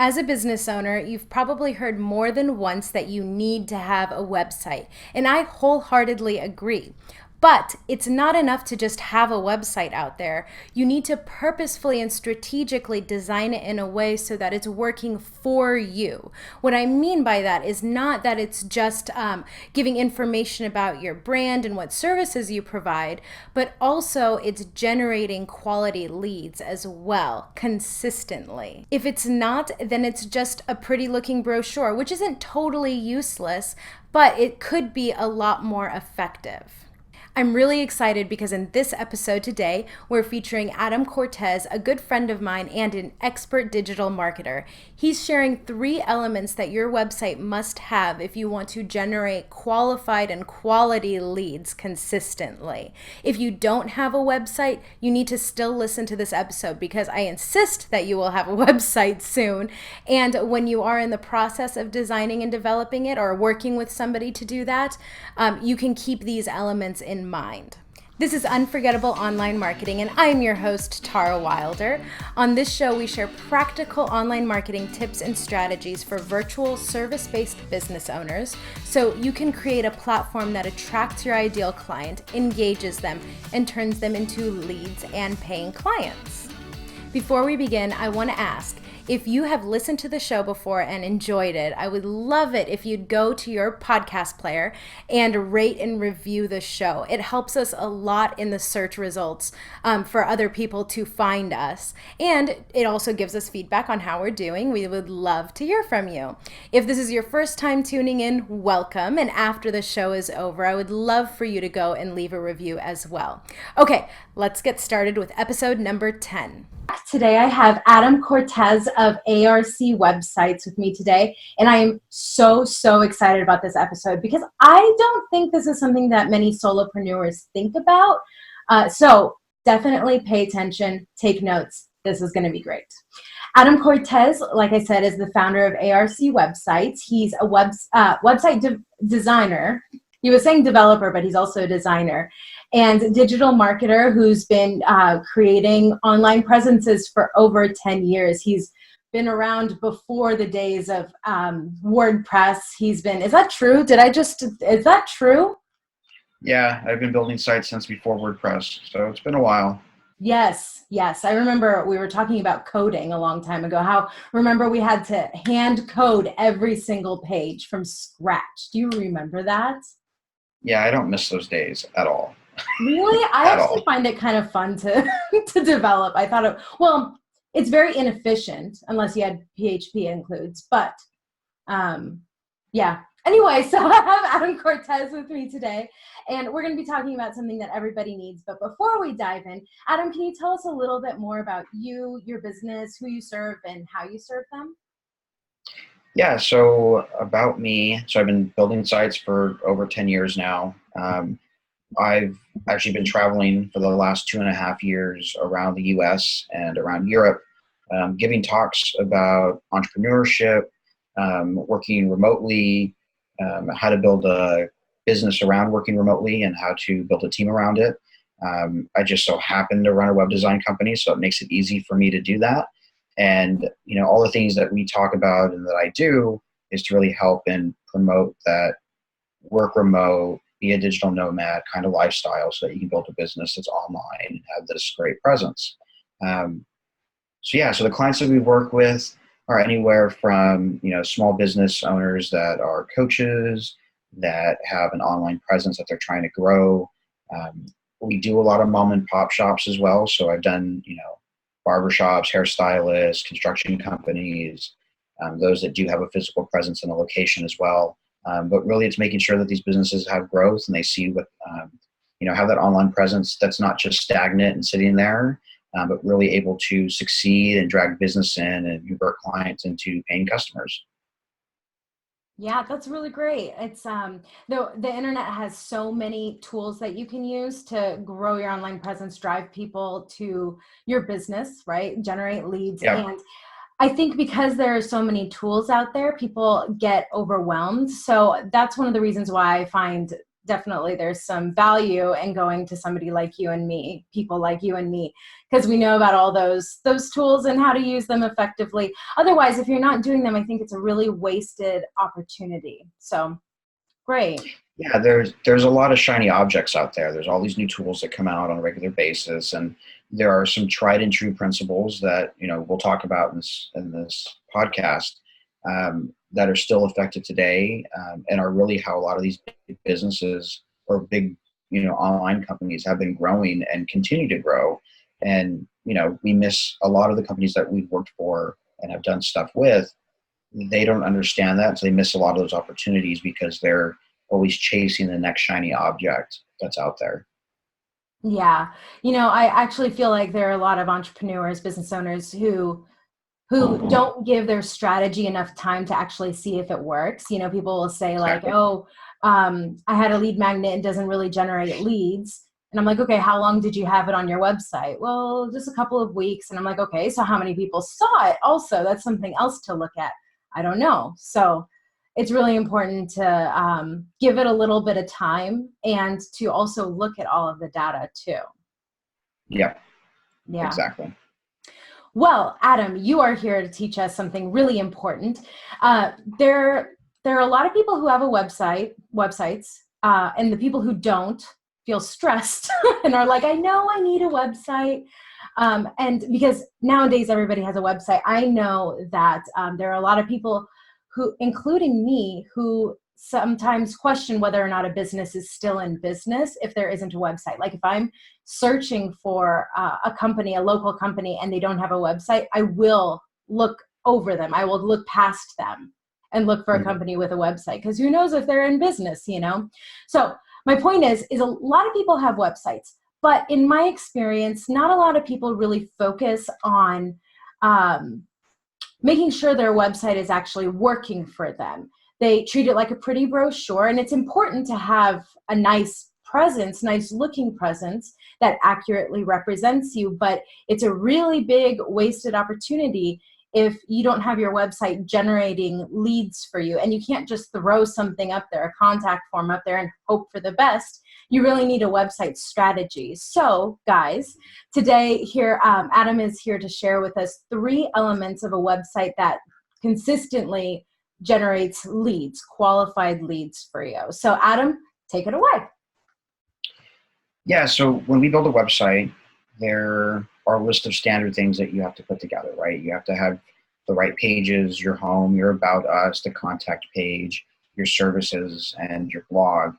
As a business owner, you've probably heard more than once that you need to have a website, and I wholeheartedly agree. But it's not enough to just have a website out there. You need to purposefully and strategically design it in a way so that it's working for you. What I mean by that is not that it's just giving information about your brand and what services you provide, but also it's generating quality leads as well, consistently. If it's not, then it's just a pretty looking brochure, which isn't totally useless, but it could be a lot more effective. I'm really excited because in this episode today, we're featuring Adam Cortez, a good friend of mine and an expert digital marketer. He's sharing 3 elements that your website must have if you want to generate qualified and quality leads consistently. If you don't have a website, you need to still listen to this episode because I insist that you will have a website soon. And when you are in the process of designing and developing it or working with somebody to do that, you can keep these elements in mind. This is Unforgettable Online Marketing, and I'm your host, Tara Wilder. On this show, we share practical online marketing tips and strategies for virtual service-based business owners so you can create a platform that attracts your ideal client, engages them, and turns them into leads and paying clients. Before we begin, I want to ask, if you have listened to the show before and enjoyed it, I would love it if you'd go to your podcast player and rate and review the show. It helps us a lot in the search results for other people to find us. And it also gives us feedback on how we're doing. We would love to hear from you. If this is your first time tuning in, welcome. And after the show is over, I would love for you to go and leave a review as well. Okay, let's get started with episode number 10. Today I have Adam Cortez of ARC Websites with me today, and I am so excited about this episode because I don't think this is something that many solopreneurs think about. So definitely pay attention, take notes. This is going to be great. Adam Cortez, like I said, is the founder of ARC Websites. He's a website designer. He was saying developer, but he's also a designer and digital marketer who's been creating online presences for over 10 years. He's been around before the days of WordPress. Is that true? Is that true? Yeah, I've been building sites since before WordPress, so it's been a while. Yes. I remember we were talking about coding a long time ago. Remember we had to hand code every single page from scratch. Do you remember that? Yeah, I don't miss those days at all. Really? I At actually all. find it kind of fun to to develop. It's very inefficient unless you had PHP includes, but yeah. Anyway, so I have Adam Cortez with me today, and we're going to be talking about something that everybody needs. But before we dive in, Adam, can you tell us a little bit more about you, your business, who you serve, and how you serve them? Yeah, so about me, so I've been building sites for over 10 years now. I've actually been traveling for the last 2.5 years around the US and around Europe, giving talks about entrepreneurship, working remotely, how to build a business around working remotely and how to build a team around it. I just so happen to run a web design company, so it makes it easy for me to do that. And, all the things that we talk about and that I do is to really help and promote that work remote, be a digital nomad kind of lifestyle so that you can build a business that's online and have this great presence. So the clients that we work with are anywhere from, small business owners that are coaches that have an online presence that they're trying to grow. We do a lot of mom and pop shops as well. So I've done, barbershops, hairstylists, construction companies, those that do have a physical presence in a location as well. But really it's making sure that these businesses have growth and they see have that online presence that's not just stagnant and sitting there, but really able to succeed and drag business in and convert clients into paying customers. Yeah, that's really great. It's the internet has so many tools that you can use to grow your online presence, drive people to your business, right? Generate leads. Yeah. And I think because there are so many tools out there, people get overwhelmed. So that's one of the reasons why I find definitely there's some value in going to somebody like you and me, people like you and me, because we know about all those tools and how to use them effectively. Otherwise, if you're not doing them, I think it's a really wasted opportunity. So great. Yeah, there's a lot of shiny objects out there. There's all these new tools that come out on a regular basis, and there are some tried and true principles that we'll talk about in this podcast, that are still effective today, and are really how a lot of these big businesses or big online companies have been growing and continue to grow. And we miss a lot of the companies that we've worked for and have done stuff with. They don't understand that, so they miss a lot of those opportunities because they're always chasing the next shiny object that's out there. Yeah. I actually feel like there are a lot of entrepreneurs, business owners who don't give their strategy enough time to actually see if it works. People will say like, Exactly. oh, I had a lead magnet and doesn't really generate leads. And I'm like, okay, how long did you have it on your website? Well, just a couple of weeks. And I'm like, okay, so how many people saw it? Also, that's something else to look at. I don't know. So it's really important to give it a little bit of time and to also look at all of the data too. Yeah, Yeah. exactly. Well, Adam, you are here to teach us something really important. Uh, there, there are a lot of people who have websites, and the people who don't feel stressed and are like, I know I need a website. And because nowadays everybody has a website, I know that there are a lot of people who, including me, who sometimes question whether or not a business is still in business if there isn't a website. Like if I'm searching for a company, a local company, and they don't have a website, I will look over them. I will look past them and look for a Mhm. company with a website, because who knows if they're in business, So my point is a lot of people have websites, but in my experience, not a lot of people really focus on um, making sure their website is actually working for them. They treat it like a pretty brochure, and it's important to have a nice presence, nice looking presence that accurately represents you, but it's a really big wasted opportunity if you don't have your website generating leads for you. And you can't just throw something up there, a contact form up there, and hope for the best. You really need a website strategy. So guys, today here, Adam is here to share with us 3 elements of a website that consistently generates leads, qualified leads for you. So Adam, take it away. Yeah, so when we build a website, there are a list of standard things that you have to put together, right? You have to have the right pages, your home, your about us, the contact page, your services, and your blog.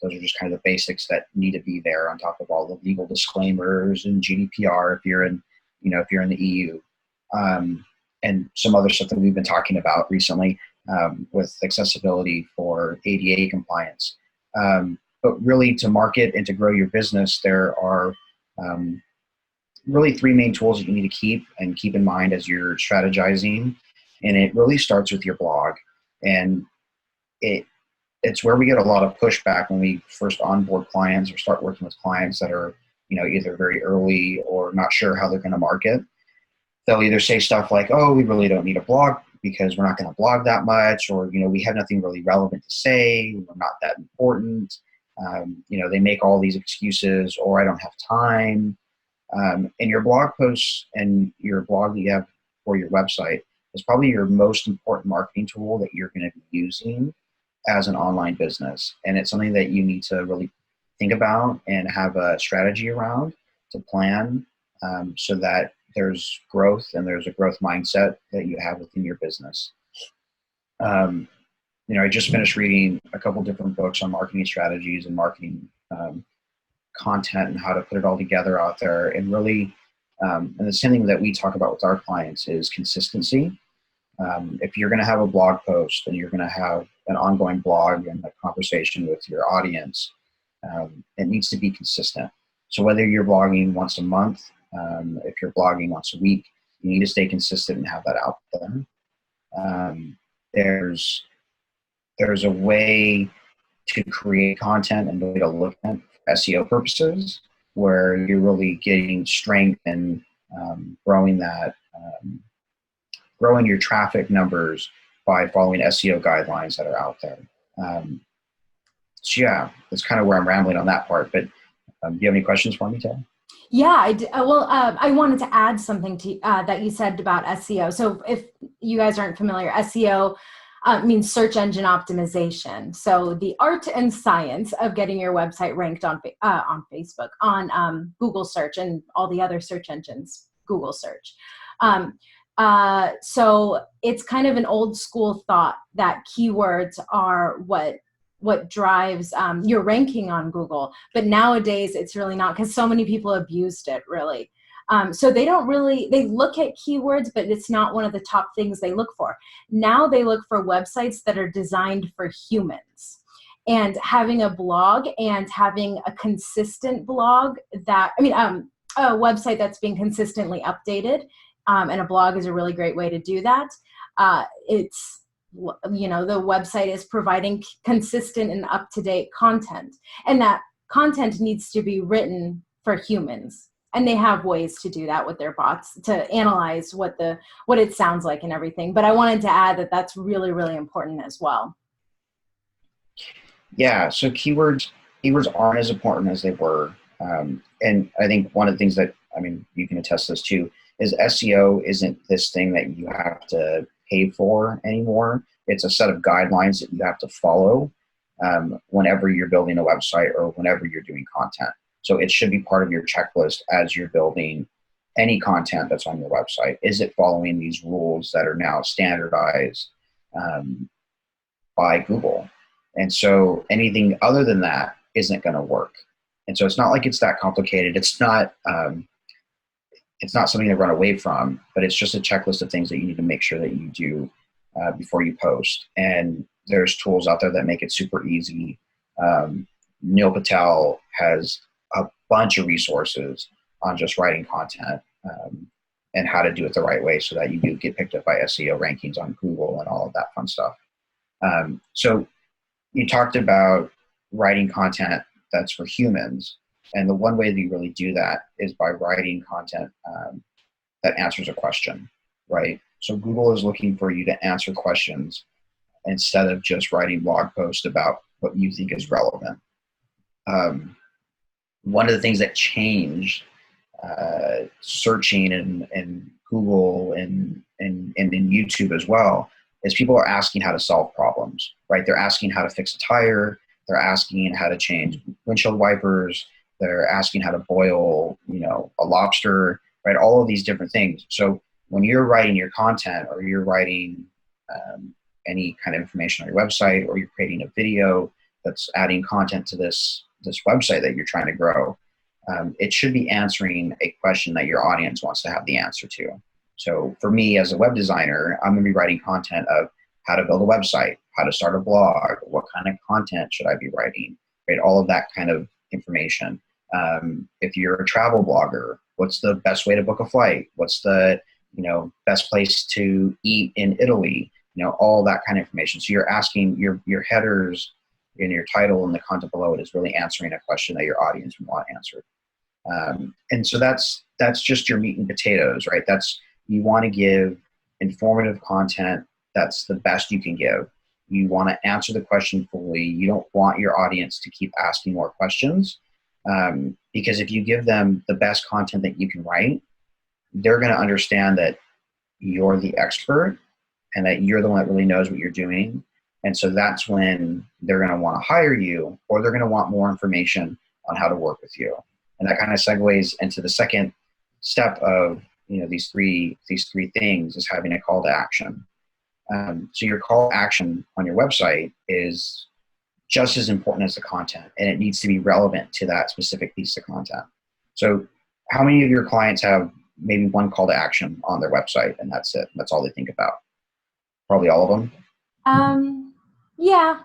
Those are just kind of the basics that need to be there, on top of all the legal disclaimers and GDPR if you're in the EU, and some other stuff that we've been talking about recently, with accessibility for ADA compliance. But really, to market and to grow your business, there are really 3 main tools that you need to keep in mind as you're strategizing. And it really starts with your blog. And it's where we get a lot of pushback when we first onboard clients or start working with clients that are either very early or not sure how they're going to market. They'll either say stuff like, oh, we really don't need a blog because we're not going to blog that much, or we have nothing really relevant to say, we're not that important. They make all these excuses, or I don't have time. And your blog posts and your blog that you have for your website is probably your most important marketing tool that you're going to be using as an online business. And it's something that you need to really think about and have a strategy around to plan, so that there's growth and there's a growth mindset that you have within your business. I just finished reading a couple different books on marketing strategies and marketing content and how to put it all together out there. And really, and the same thing that we talk about with our clients is consistency. If you're going to have a blog post and you're going to have an ongoing blog and a conversation with your audience, it needs to be consistent. So whether you're blogging once a month, if you're blogging once a week, you need to stay consistent and have that out there. There's a way to create content and the way to look at SEO purposes, where you're really getting strength and growing growing your traffic numbers by following SEO guidelines that are out there. So yeah, that's kind of where I'm rambling on that part. But do you have any questions for me, Ted? Yeah, I wanted to add something to that you said about SEO. So if you guys aren't familiar, SEO means search engine optimization. So the art and science of getting your website ranked on Facebook, on Google search, and all the other search engines, Google search. So it's kind of an old school thought that keywords are what drives your ranking on Google. But nowadays it's really not, because so many people abused it, really. So they don't really, they look at keywords, but it's not one of the top things they look for. Now they look for websites that are designed for humans. And having a blog and having a consistent blog that, a website that's being consistently updated, and a blog is a really great way to do that. It's, the website is providing consistent and up-to-date content, and that content needs to be written for humans, and they have ways to do that with their bots to analyze what it sounds like and everything. But I wanted to add that that's really, really important as well. Yeah, so keywords aren't as important as they were, and I think one of the things that, you can attest to this too, is SEO isn't this thing that you have to pay for anymore. It's a set of guidelines that you have to follow whenever you're building a website or whenever you're doing content. So it should be part of your checklist as you're building any content that's on your website. Is it following these rules that are now standardized by Google? And so anything other than that isn't going to work. And so it's not like it's that complicated. It's not something to run away from, but it's just a checklist of things that you need to make sure that you do before you post. And there's tools out there that make it super easy. Neil Patel has a bunch of resources on just writing content and how to do it the right way so that you do get picked up by SEO rankings on Google and all of that fun stuff. So you talked about writing content that's for humans. And the one way that you really do that is by writing content that answers a question, right? So Google is looking for you to answer questions instead of just writing blog posts about what you think is relevant. One of the things that changed searching and Google and in YouTube as well is people are asking how to solve problems, right? They're asking how to fix a tire. They're asking how to change windshield wipers. They're asking how to boil, a lobster, right? All of these different things. So when you're writing your content or you're writing any kind of information on your website, or you're creating a video that's adding content to this website that you're trying to grow, it should be answering a question that your audience wants to have the answer to. So for me as a web designer, I'm going to be writing content of how to build a website, how to start a blog, what kind of content should I be writing, right? All of that kind of information. If you're a travel blogger, what's the best way to book a flight? What's the best place to eat in Italy? All that kind of information. So you're asking your headers in your title and the content below it is really answering a question that your audience would want answered. And so that's just your meat and potatoes, right? You want to give informative content that's the best you can give. You want to answer the question fully. You don't want your audience to keep asking more questions, because if you give them the best content that you can write, they're going to understand that you're the expert and that you're the one that really knows what you're doing. And so that's when they're going to want to hire you, or they're going to want more information on how to work with you. And that kind of segues into the second step of these three things, is having a call to action. So your call to action on your website is just as important as the content, and it needs to be relevant to that specific piece of content. So how many of your clients have maybe one call to action on their website and that's it? That's all they think about? Probably all of them. Yeah.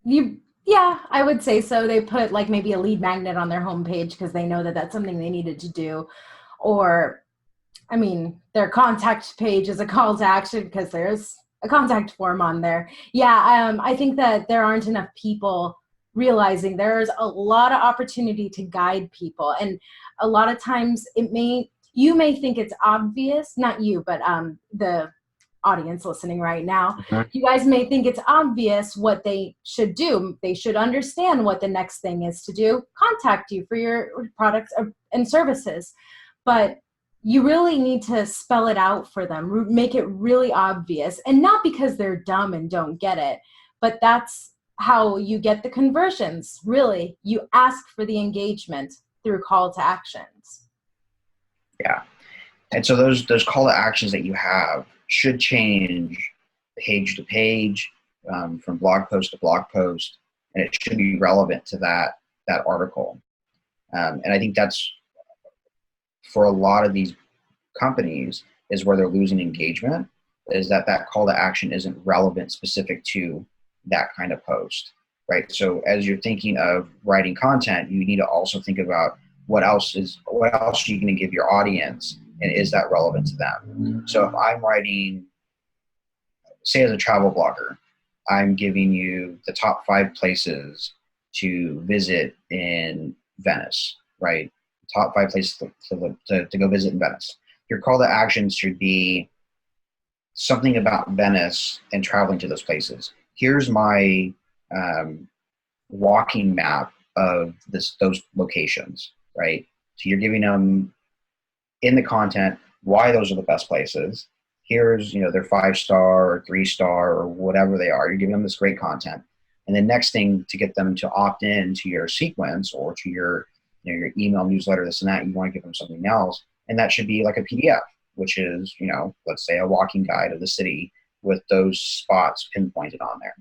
Yeah, I would say so. They put like maybe a lead magnet on their homepage because they know that that's something they needed to do. Or, their contact page is a call to action because there's a contact form on there. Yeah, I think that there aren't enough people realizing there's a lot of opportunity to guide people. And a lot of times you may think it's obvious, not you, but the audience listening right now, Mhm. you guys may think it's obvious what they should do. They should understand what the next thing is to do, contact you for your products and services. But you really need to spell it out for them, make it really obvious, and not because they're dumb and don't get it, but that's how you get the conversions. Really, you ask for the engagement through call to actions. Yeah. And so those call to actions that you have should change page to page, from blog post to blog post, and it should be relevant to that article. And I think that's for a lot of these companies is where they're losing engagement, is that call to action isn't relevant specific to that kind of post, right? So as you're thinking of writing content, you need to also think about what else are you going to give your audience, and is that relevant to them? So if I'm writing, say as a travel blogger, I'm giving you the top 5 places to visit in Venice, right? Top 5 places to go visit in Venice. Your call to action should be something about Venice and traveling to those places. Here's my walking map of those locations, right? So you're giving them in the content why those are the best places. Here's, their 5-star or 3-star or whatever they are. You're giving them this great content. And the next thing to get them to opt in to your sequence or to your, your email newsletter, this and that, you want to give them something else. And that should be like a PDF, which is, let's say a walking guide of the city with those spots pinpointed on there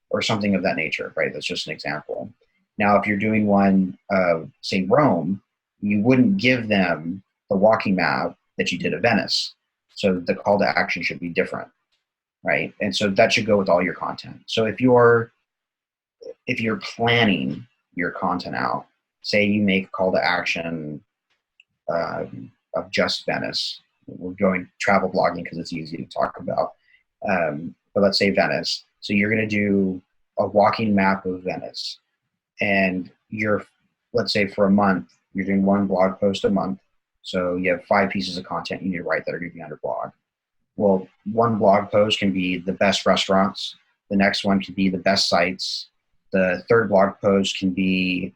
or something of that nature, right? That's just an example. Now, if you're doing one, say Rome, you wouldn't give them the walking map that you did of Venice. So the call to action should be different, right? And so that should go with all your content. So if you're planning your content out, say you make a call to action of just Venice. We're going travel blogging because it's easy to talk about. But let's say Venice. So you're going to do a walking map of Venice. And let's say for a month, you're doing one blog post a month. So you have 5 pieces of content you need to write that are going to be on your blog. Well, one blog post can be the best restaurants. The next one can be the best sites. The third blog post can be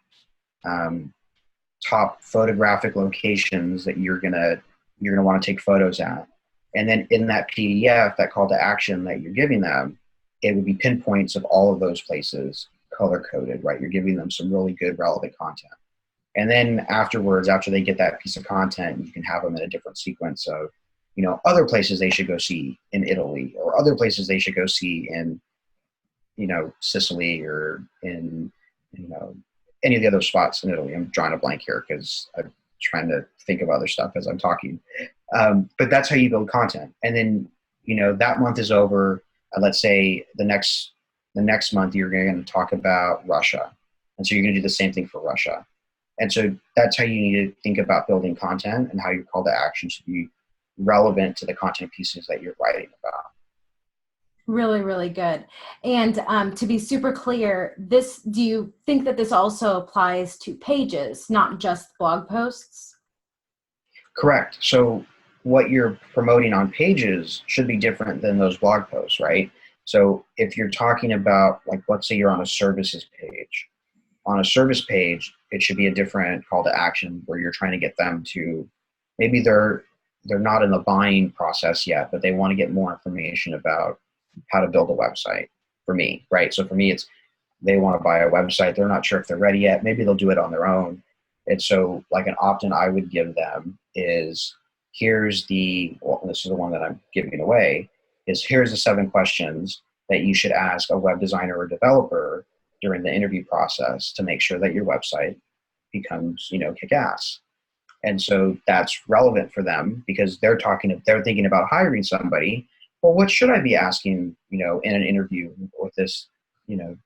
top photographic locations that you're gonna want to take photos at. And then in that PDF, that call to action that you're giving them, it would be pinpoints of all of those places, color coded, right? You're giving them some really good relevant content. And then afterwards, after they get that piece of content, you can have them in a different sequence of, other places they should go see in Italy, or other places they should go see in, Sicily, or in, any of the other spots in Italy. I'm drawing a blank here because I'm trying to think of other stuff as I'm talking. But that's how you build content. And then, that month is over. Let's say the next month you're going to talk about Russia. And so you're going to do the same thing for Russia. And so that's how you need to think about building content and how your call to action should be relevant to the content pieces that you're writing about. Really, really good. And to be super clear, do you think that this also applies to pages, not just blog posts? Correct. So what you're promoting on pages should be different than those blog posts, right? So if you're talking about, like, let's say you're on a services page. On a service page, it should be a different call to action where you're trying to get them to, maybe they're not in the buying process yet, but they want to get more information about how to build a website for me, right? So for me, it's they want to buy a website. They're not sure if they're ready yet. Maybe they'll do it on their own. And so like an opt-in I would give them is, this is the one that I'm giving away, is here's the 7 questions that you should ask a web designer or developer during the interview process to make sure that your website becomes, kick-ass. And so that's relevant for them because they're thinking about hiring somebody. Well, what should I be asking, in an interview with this,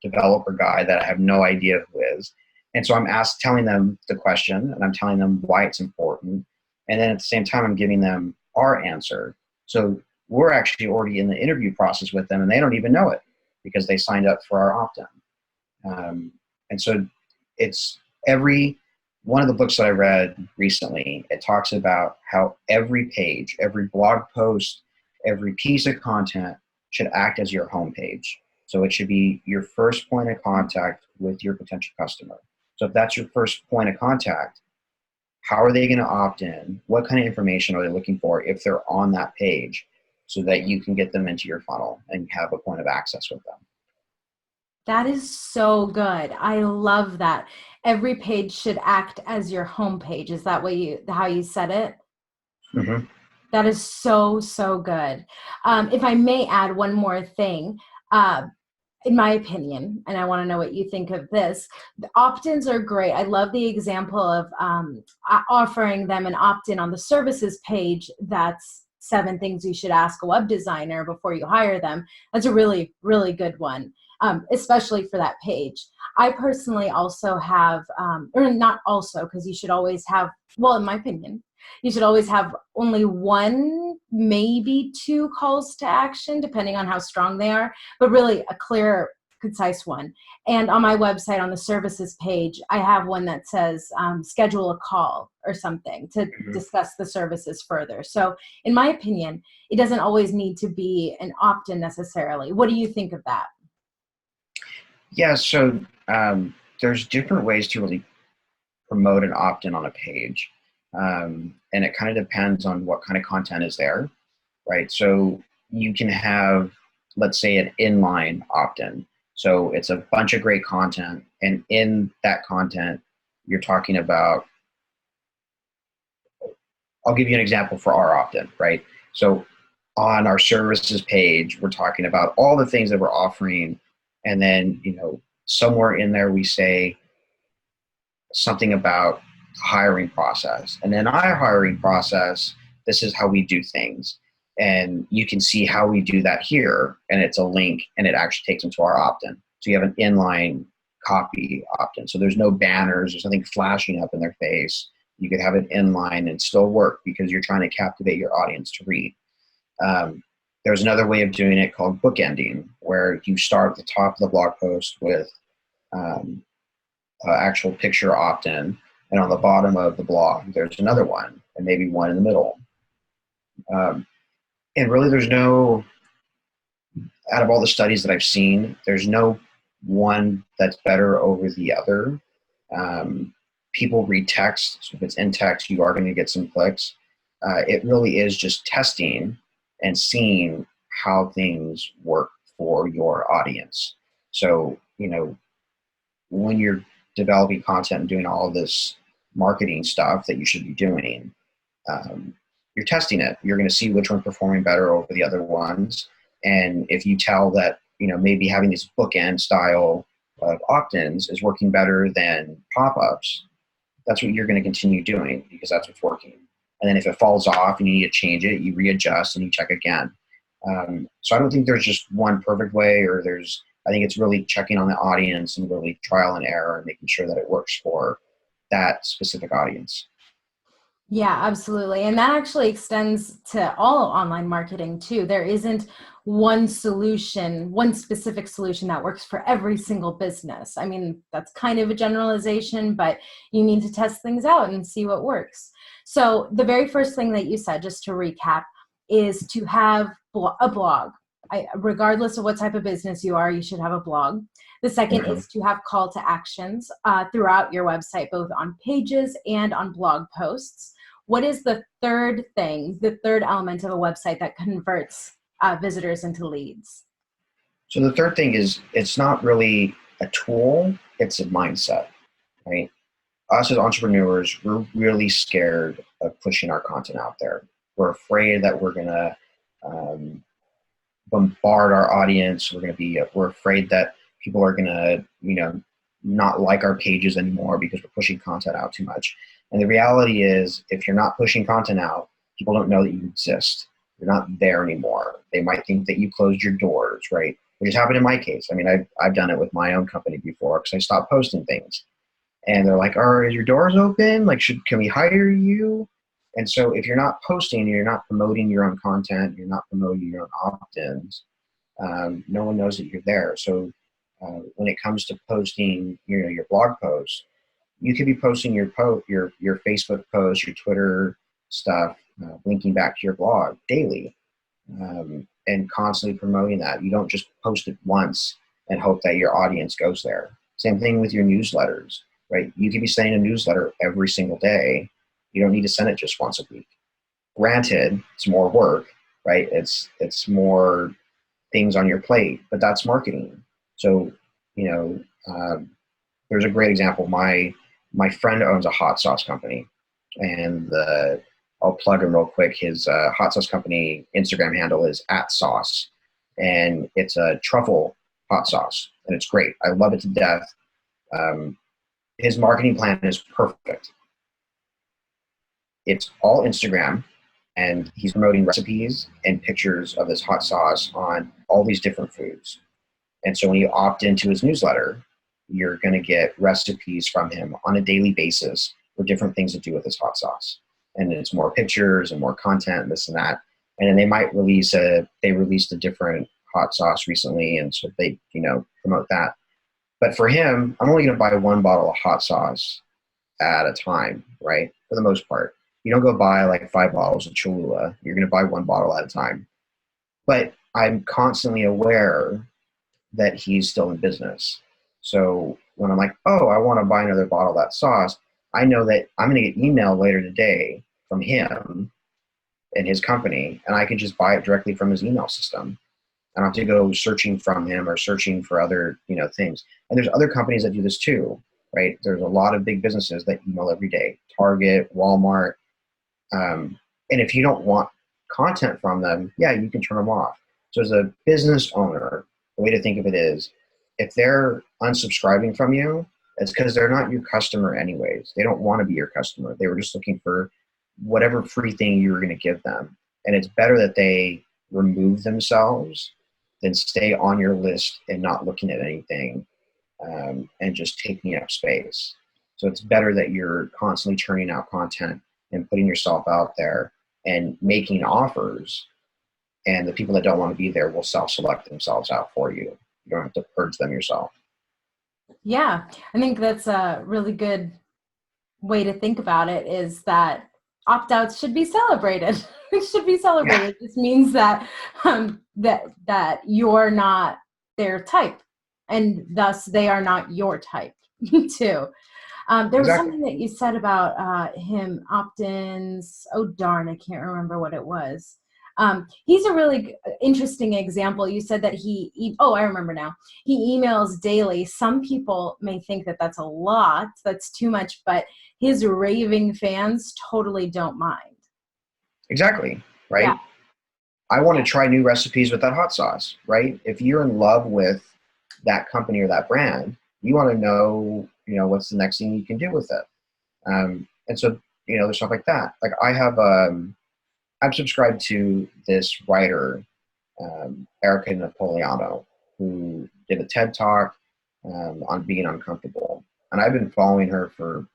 developer guy that I have no idea who is? And so I'm telling them the question, and I'm telling them why it's important. And then at the same time, I'm giving them our answer. So we're actually already in the interview process with them, and they don't even know it because they signed up for our opt-in. And so it's one of the books that I read recently, it talks about how every page, every blog post, every piece of content should act as your homepage. So it should be your first point of contact with your potential customer. So if that's your first point of contact, how are they going to opt in? What kind of information are they looking for if they're on that page so that you can get them into your funnel and have a point of access with them? That is so good. I love that. Every page should act as your homepage. Is that what how you said it? Mm-hmm. That is so, so good. If I may add one more thing, uh, in my opinion, and I want to know what you think of this, the opt-ins are great. I love the example of offering them an opt-in on the services page. That's 7 things you should ask a web designer before you hire them. That's a really, really good one, especially for that page. I personally also have, or not also, because you should always have, well, in my opinion, you should always have only one, maybe 2 calls to action, depending on how strong they are, but really a clear, concise one. And on my website, on the services page, I have one that says schedule a call or something to Mm-hmm. discuss the services further. So in my opinion, it doesn't always need to be an opt-in necessarily. What do you think of that? Yeah, so there's different ways to really promote an opt-in on a page. And it kind of depends on what kind of content is there, right? So you can have, let's say, an inline opt-in. So it's a bunch of great content, and in that content, you're talking about, I'll give you an example for our opt-in, right? So on our services page, we're talking about all the things that we're offering, and then, somewhere in there we say something about hiring process. And in our hiring process, this is how we do things. And you can see how we do that here. And it's a link, and it actually takes them to our opt-in. So you have an inline copy opt-in. So there's no banners, there's nothing flashing up in their face. You could have it inline and still work because you're trying to captivate your audience to read. Um, there's another way of doing it called bookending, where you start at the top of the blog post with um, actual picture opt-in, and on the bottom of the blog there's another one, and maybe one in the middle. Um, and really, there's no, out of all the studies that I've seen, there's no one that's better over the other. People read text, so if it's in text, you are going to get some clicks. It really is just testing and seeing how things work for your audience. So, when you're developing content and doing all of this marketing stuff that you should be doing, you're testing it. You're going to see which one's performing better over the other ones. And if you tell that, maybe having these bookend style of opt-ins is working better than pop-ups, that's what you're going to continue doing because that's what's working. And then if it falls off and you need to change it, you readjust and you check again. So I don't think there's just one perfect way, I think it's really checking on the audience and really trial and error and making sure that it works for that specific audience. Yeah, absolutely. And that actually extends to all online marketing too. There isn't one solution, one specific solution that works for every single business. I mean, that's kind of a generalization, but you need to test things out and see what works. So the very first thing that you said, just to recap, is to have a blog. Regardless of what type of business you are, you should have a blog. The second Mm-hmm. is to have call to actions throughout your website, both on pages and on blog posts. What is the third thing, the third element of a website that converts visitors into leads? So the third thing is it's not really a tool, it's a mindset, right? Us as entrepreneurs, we're really scared of pushing our content out there. We're afraid that we're going to um, bombard our audience. We're afraid that people are going to, not like our pages anymore because we're pushing content out too much. And the reality is, if you're not pushing content out, people don't know that you exist. You're not there anymore. They might think that you closed your doors, right? Which has happened in my case. I mean, I've done it with my own company before because I stopped posting things. And they're like, are your doors open? Like, can we hire you? And so if you're not posting, you're not promoting your own content, you're not promoting your own opt-ins, no one knows that you're there. So when it comes to posting, your blog posts, you could be posting your Facebook posts, your Twitter stuff, linking back to your blog daily. and constantly promoting that. You don't just post it once and hope that your audience goes there. Same thing with your newsletters, right? You could be sending a newsletter every single day. You don't need to send it just once a week. Granted, it's more work, right? It's more things on your plate, but that's marketing. So, you know, there's a great example. My friend owns a hot sauce company, and I'll plug him real quick. His hot sauce company Instagram handle is @sauce, and it's a truffle hot sauce, and it's great. I love it to death. Um, his marketing plan is perfect. It's all Instagram, and he's promoting recipes and pictures of this hot sauce on all these different foods. And so when you opt into his newsletter, you're going to get recipes from him on a daily basis for different things to do with his hot sauce. And it's more pictures and more content, and this and that. And then they might they released a different hot sauce recently, and so they, promote that. But for him, I'm only going to buy one bottle of hot sauce at a time, right? For the most part. You don't go buy like 5 bottles of Cholula. You're going to buy one bottle at a time. But I'm constantly aware that he's still in business. So when I'm like, oh, I want to buy another bottle of that sauce, I know that I'm going to get email later today from him and his company, and I can just buy it directly from his email system. I don't have to go searching from him or searching for other, things. And there's other companies that do this too, right? There's a lot of big businesses that email every day, Target, Walmart. And if you don't want content from them, yeah, you can turn them off. So as a business owner, the way to think of it is, if they're unsubscribing from you, it's because they're not your customer anyways. They don't want to be your customer. They were just looking for whatever free thing you were going to give them. And it's better that they remove themselves than stay on your list and not looking at anything, and just taking up space. So it's better that you're constantly churning out content and putting yourself out there and making offers, and the people that don't want to be there will self-select themselves out for you. You don't have to purge them yourself. Yeah, I think that's a really good way to think about it, is that opt-outs should be celebrated. It should be celebrated. Yeah. This means that that you're not their type, and thus they are not your type too. There was something that you said about him opt-ins. Oh, darn, I can't remember what it was. He's a really interesting example. You said that I remember now. He emails daily. Some people may think that that's a lot, that's too much, but his raving fans totally don't mind. Exactly, right? Yeah. I want to try new recipes with that hot sauce, right? If you're in love with that company or that brand, you want to know, what's the next thing you can do with it. And so, there's stuff like that. Like I'm subscribed to this writer, Erica Napoleano, who did a TED Talk on being uncomfortable. And I've been following her for,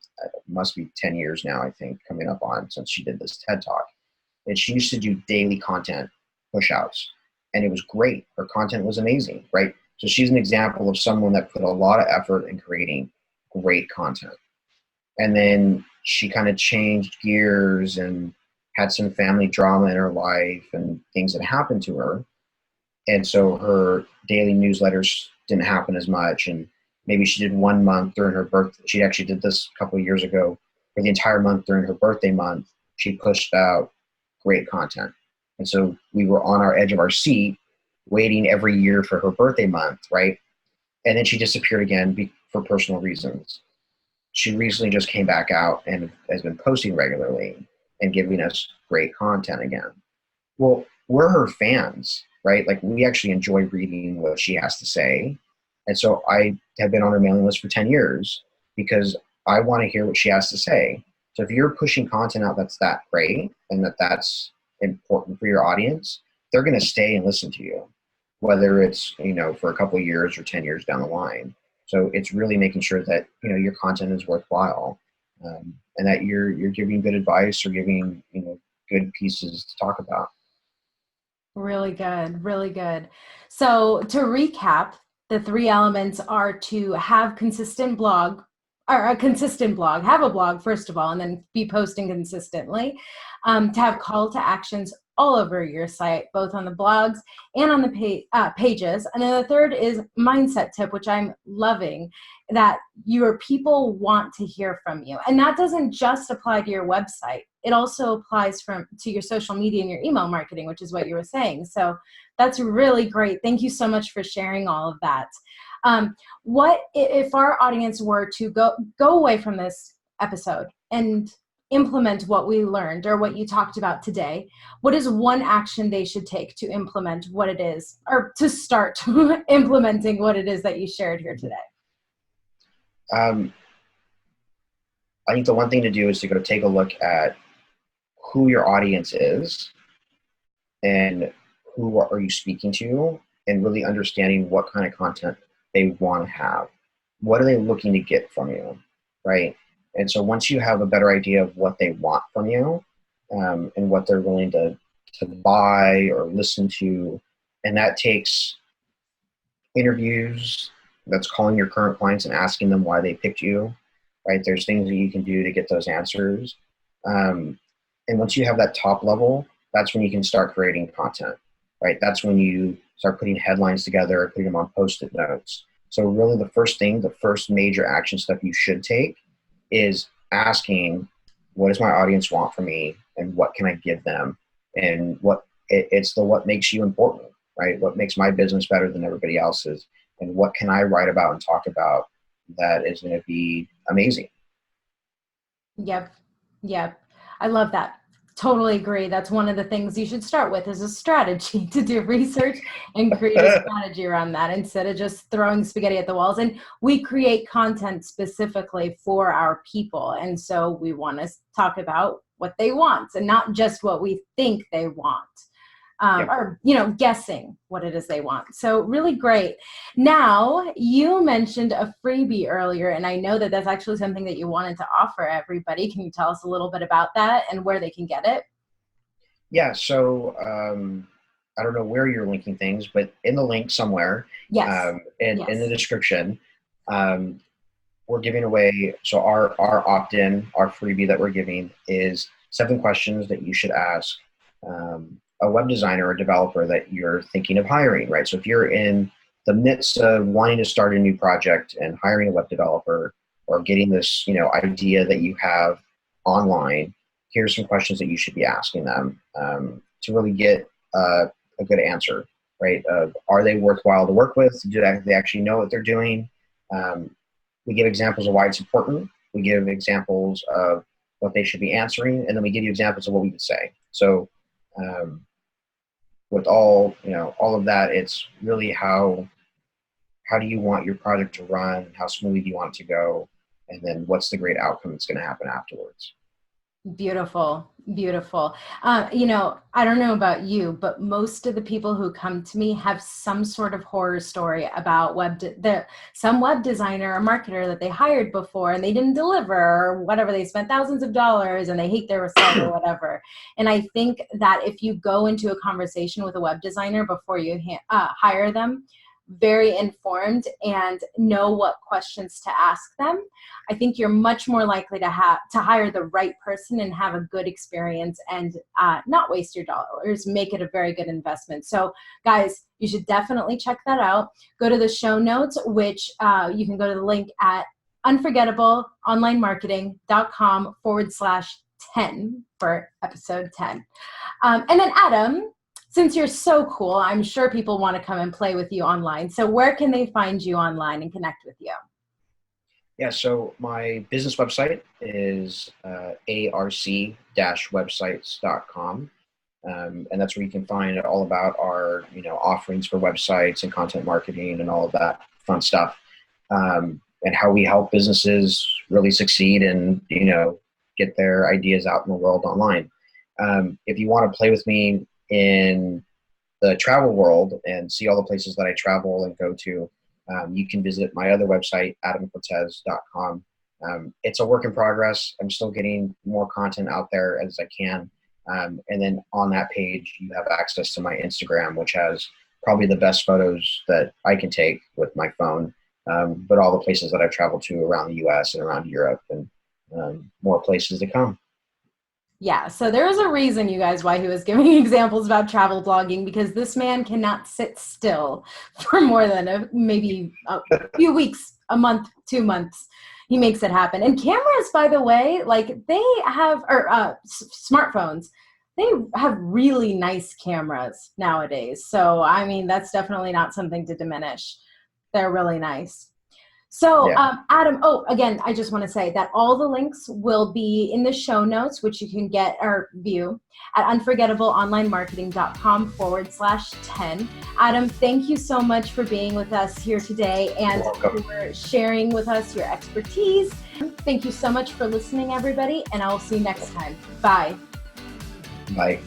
must be 10 years now, I think, coming up on, since she did this TED Talk. And she used to do daily content push-outs. And it was great. Her content was amazing, right? So she's an example of someone that put a lot of effort in creating great content. And then she kind of changed gears and had some family drama in her life and things that happened to her. And so her daily newsletters didn't happen as much. And maybe she did 1 month during her birthday. She actually did this a couple of years ago. For the entire month during her birthday month, she pushed out great content. And so we were on our edge of our seat waiting every year for her birthday month, right? And then she disappeared again for personal reasons. She recently just came back out and has been posting regularly and giving us great content again. Well, we're her fans, right? Like, we actually enjoy reading what she has to say. And so I have been on her mailing list for 10 years because I want to hear what she has to say. So if you're pushing content out that's that great and that's important for your audience, they're going to stay and listen to you, whether it's, for a couple of years or 10 years down the line. So it's really making sure that, your content is worthwhile, and that you're giving good advice or giving, good pieces to talk about. Really good. Really good. So to recap, the 3 elements are to have consistent blog, or a consistent blog, have a blog first of all, and then be posting consistently, to have call to actions all over your site, both on the blogs and on the pages. And then the third is mindset tip, which I'm loving, that your people want to hear from you. And that doesn't just apply to your website. It also applies to your social media and your email marketing, which is what you were saying. So that's really great. Thank you so much for sharing all of that. What if our audience were to go away from this episode and implement what we learned or what you talked about today? What is one action they should take to implement what it is, or to start implementing what it is that you shared here today? I think the one thing to do is to go take a look at who your audience is and who are you speaking to, and really understanding what kind of content they want to have. What are they looking to get from you, right? And so once you have a better idea of what they want from you, and what they're willing to buy or listen to, and that takes interviews, that's calling your current clients and asking them why they picked you, right? There's things that you can do to get those answers. And once you have that top level, that's when you can start creating content, right? That's when you start putting headlines together, putting them on Post-it notes. So really the first major action step you should take is asking, what does my audience want from me, and what can I give them? And what makes you important, right? What makes my business better than everybody else's? And what can I write about and talk about that is going to be amazing? Yep. I love that. Totally agree. That's one of the things you should start with, is a strategy, to do research and create a strategy around that instead of just throwing spaghetti at the walls. And we create content specifically for our people. And so we want to talk about what they want and not just what we think they want. Or, guessing what it is they want. So really great. Now, you mentioned a freebie earlier, and I know that that's actually something that you wanted to offer everybody. Can you tell us a little bit about that and where they can get it? Yeah, so I don't know where you're linking things, but in the link somewhere, yes. In the description, we're giving away, so our opt-in, our freebie that we're giving is 7 questions that you should ask a web designer or developer that you're thinking of hiring, right? So if you're in the midst of wanting to start a new project and hiring a web developer, or getting this, idea that you have online, here's some questions that you should be asking them to really get a good answer, right? Are they worthwhile to work with? Do they actually know what they're doing? We give examples of why it's important. We give examples of what they should be answering, and then we give you examples of what we would say. So with all of that, it's really how do you want your project to run? How smoothly do you want it to go? And then what's the great outcome that's going to happen afterwards? Beautiful. I don't know about you, but most of the people who come to me have some sort of horror story about some web designer or marketer that they hired before and they didn't deliver, or whatever. They spent thousands of dollars and they hate their result or whatever. And I think that if you go into a conversation with a web designer before you hire them, very informed, and know what questions to ask them, I think you're much more likely to hire the right person and have a good experience, and not waste your dollars, make it a very good investment. So guys, you should definitely check that out. Go to the show notes, which you can go to the link at unforgettableonlinemarketing.com/10 for episode 10. And then Adam, since you're so cool, I'm sure people want to come and play with you online. So where can they find you online and connect with you? Yeah, so my business website is arc-websites.com. And that's where you can find all about our offerings for websites and content marketing and all of that fun stuff, and how we help businesses really succeed and get their ideas out in the world online. If you want to play with me in the travel world and see all the places that I travel and go to, you can visit my other website, adamcortez.com. It's a work in progress. I'm still getting more content out there as I can. And then on that page, you have access to my Instagram, which has probably the best photos that I can take with my phone, but all the places that I've traveled to around the US and around Europe, and more places to come. Yeah, so there was a reason, you guys, why he was giving examples about travel blogging, because this man cannot sit still for more than maybe a few weeks, a month, 2 months. He makes it happen. And cameras, by the way, like they have, or smartphones, they have really nice cameras nowadays. So, I mean, that's definitely not something to diminish. They're really nice. So, Yeah. Adam, oh, again, I just want to say that all the links will be in the show notes, which you can get or view at unforgettableonlinemarketing.com/10. Adam, thank you so much for being with us here today and You're welcome. for sharing with us your expertise. Thank you so much for listening, everybody, and I will see you next time. Bye. Bye.